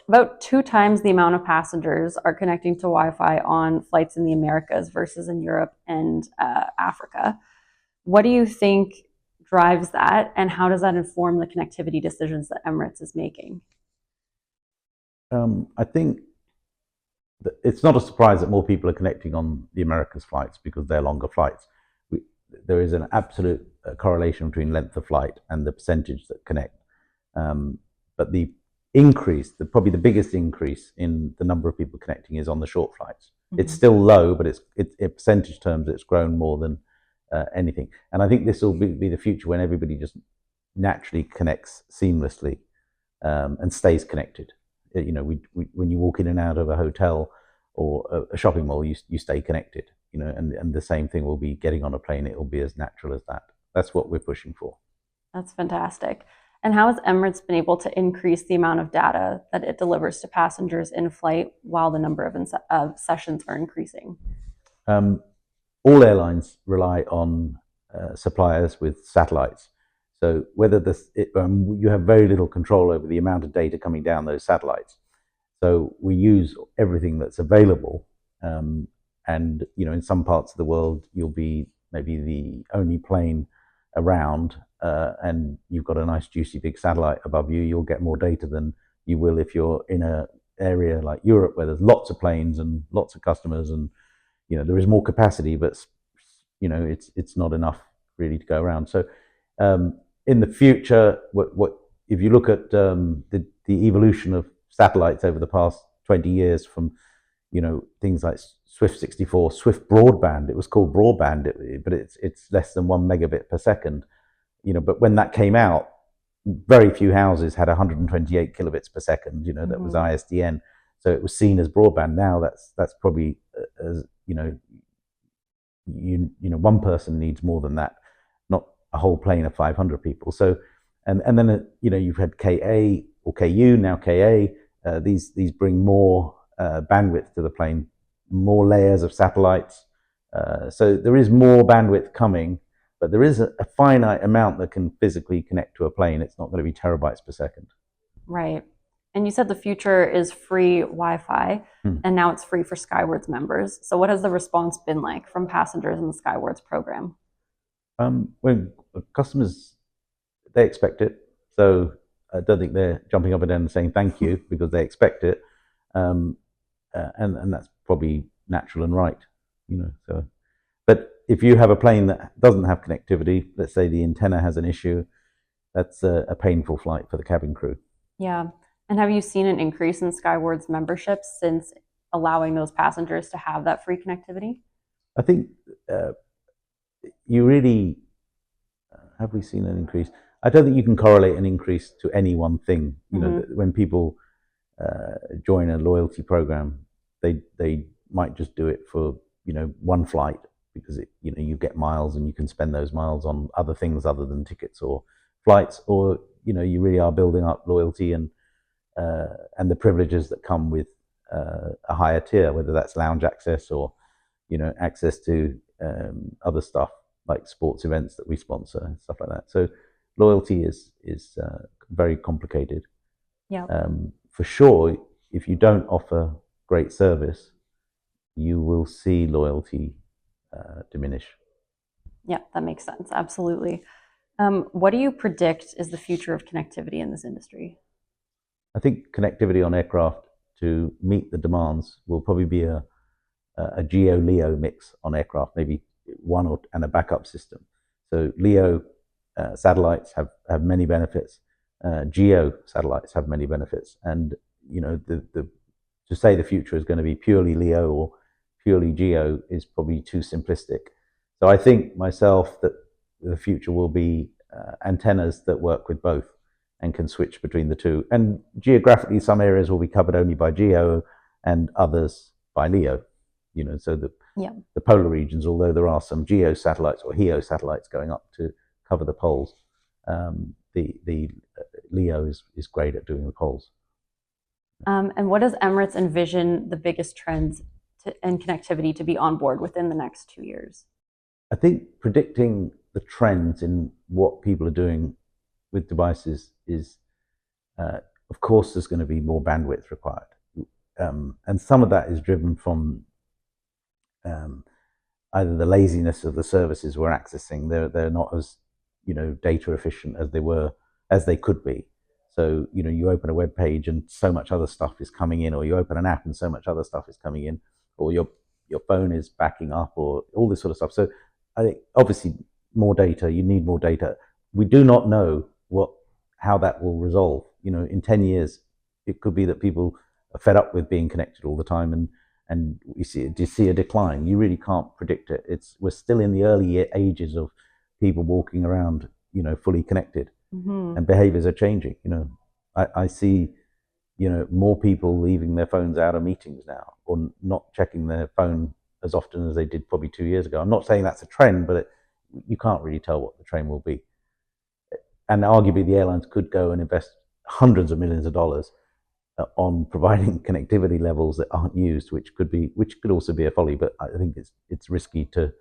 about 2 times the amount of passengers are connecting to Wi-Fi on flights in the Americas versus in Europe and Africa. What do you think drives that, and how does that inform the connectivity decisions that Emirates is making? I think that it's not a surprise that more people are connecting on the Americas flights because they're longer flights. There is an absolute correlation between length of flight and the percentage that connect. But the increase, probably the biggest increase in the number of people connecting is on the short flights. Mm-hmm. It's still low, but in percentage terms, it's grown more than anything. And I think this will be the future when everybody just naturally connects seamlessly and stays connected. You know, when you walk in and out of a hotel or a shopping mall, you stay connected. You know, and the same thing will be getting on a plane. It will be as natural as that. That's what we're pushing for. That's fantastic. And how has Emirates been able to increase the amount of data that it delivers to passengers in flight while the number of sessions are increasing? All airlines rely on suppliers with satellites. So whether you have very little control over the amount of data coming down those satellites. So we use everything that's available. And you know, in some parts of the world, you'll be maybe the only plane around, and you've got a nice juicy big satellite above you. You'll get more data than you will if you're in an area like Europe where there's lots of planes and lots of customers, and you know there is more capacity, but you know it's not enough really to go around. So in the future, what if you look at the evolution of satellites over the past 20 years from you know things like Swift 64, Swift broadband. It was called broadband, but it's less than 1 megabit per second. You know, but when that came out, very few houses had 128 kilobits per second. You know, that was ISDN, so it was seen as broadband. Now that's probably as you know, one person needs more than that, not a whole plane of 500 people. So, and then you know you've had KA or KU now KA. These bring more bandwidth to the plane, more layers of satellites. So there is more bandwidth coming, but there is a finite amount that can physically connect to a plane. It's not going to be terabytes per second. Right. And you said the future is free Wi-Fi, and now it's free for Skywards members. So what has the response been like from passengers in the Skywards program? When customers, they expect it. So I don't think they're jumping up and down and saying thank you because they expect it. And that's probably natural and right, you know. So, but if you have a plane that doesn't have connectivity, let's say the antenna has an issue, that's a painful flight for the cabin crew. Yeah. And have you seen an increase in Skywards memberships since allowing those passengers to have that free connectivity? I think you really have we seen an increase? I don't think you can correlate an increase to any one thing. You know, when people join a loyalty program, they might just do it for you know one flight because you know you get miles and you can spend those miles on other things other than tickets or flights, or you know you really are building up loyalty and the privileges that come with a higher tier, whether that's lounge access or you know access to other stuff like sports events that we sponsor and stuff like that. So loyalty is very complicated. Yeah. For sure, if you don't offer great service, you will see loyalty diminish. Yeah, that makes sense. Absolutely. What do you predict is the future of connectivity in this industry? I think connectivity on aircraft to meet the demands will probably be a GEO-LEO mix on aircraft, maybe one and a backup system. So LEO satellites have many benefits. GEO satellites have many benefits, and you know to say the future is going to be purely LEO or purely GEO is probably too simplistic. So I think myself that the future will be antennas that work with both and can switch between the two. And geographically, some areas will be covered only by GEO and others by LEO. You know, so the polar regions, although there are some GEO satellites or HEO satellites going up to cover the poles, the LEO is great at doing the poles. And what does Emirates envision the biggest trends in connectivity to be on board within the next 2 years? I think predicting the trends in what people are doing with devices is of course there's going to be more bandwidth required. And some of that is driven from either the laziness of the services we're accessing. They're not as data efficient as they could be. So you open a web page and so much other stuff is coming in, or you open an app and so much other stuff is coming in, or your phone is backing up, or all this sort of stuff. So I think obviously more data. You need more data. We do not know how that will resolve. In 10 years, it could be that people are fed up with being connected all the time, and you see a decline. You really can't predict it. We're still in the early ages of people walking around, fully connected, and behaviors are changing. I see, more people leaving their phones out of meetings now, or not checking their phone as often as they did probably 2 years ago. I'm not saying that's a trend, but you can't really tell what the trend will be. And arguably, the airlines could go and invest hundreds of millions of dollars on providing connectivity levels that aren't used, which could also be a folly. But I think it's risky to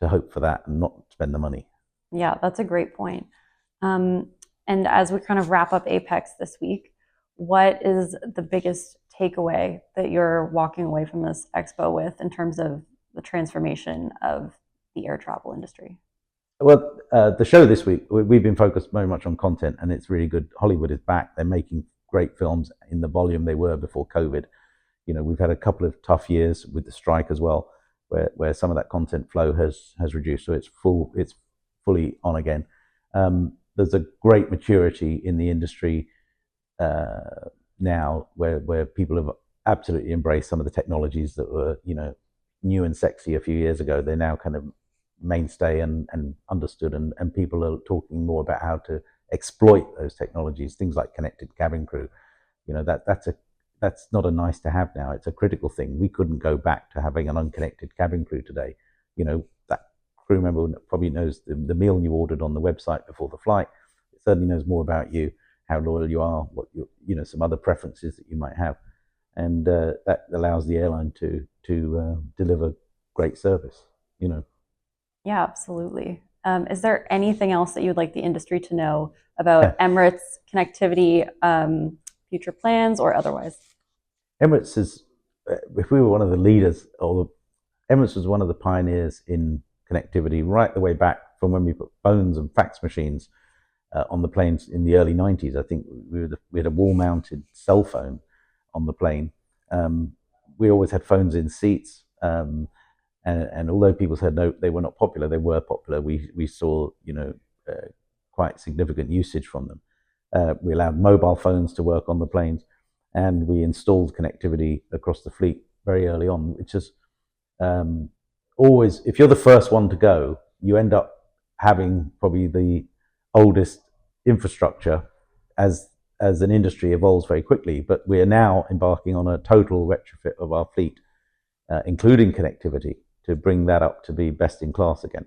hope for that and not spend the money. Yeah, that's a great point. And as we kind of wrap up Apex this week, what is the biggest takeaway that you're walking away from this expo with in terms of the transformation of the air travel industry? Well, the show this week, we've been focused very much on content, and it's really good. Hollywood is back. They're making great films in the volume they were before COVID. We've had a couple of tough years with the strike as well, where some of that content flow has reduced. So it's fully on again. There's a great maturity in the industry now, where people have absolutely embraced some of the technologies that were new and sexy a few years ago. They're now kind of mainstay and understood, and people are talking more about how to exploit those technologies. Things like connected cabin crew. That's not a nice to have now. It's a critical thing. We couldn't go back to having an unconnected cabin crew today. That crew member probably knows the meal you ordered on the website before the flight. It certainly knows more about you, how loyal you are, what some other preferences that you might have, and that allows the airline to deliver great service. Yeah, absolutely. Is there anything else that you'd like the industry to know about Emirates connectivity, future plans, or otherwise? Emirates is, if we were one of the leaders, Emirates was one of the pioneers in connectivity right the way back from when we put phones and fax machines on the planes in the early 90s. I think we had a wall-mounted cell phone on the plane. We always had phones in seats. And although people said no, they were not popular, they were popular. We saw quite significant usage from them. We allowed mobile phones to work on the planes, and we installed connectivity across the fleet very early on, which is always, if you're the first one to go, you end up having probably the oldest infrastructure as an industry evolves very quickly. But we are now embarking on a total retrofit of our fleet, including connectivity, to bring that up to be best in class again.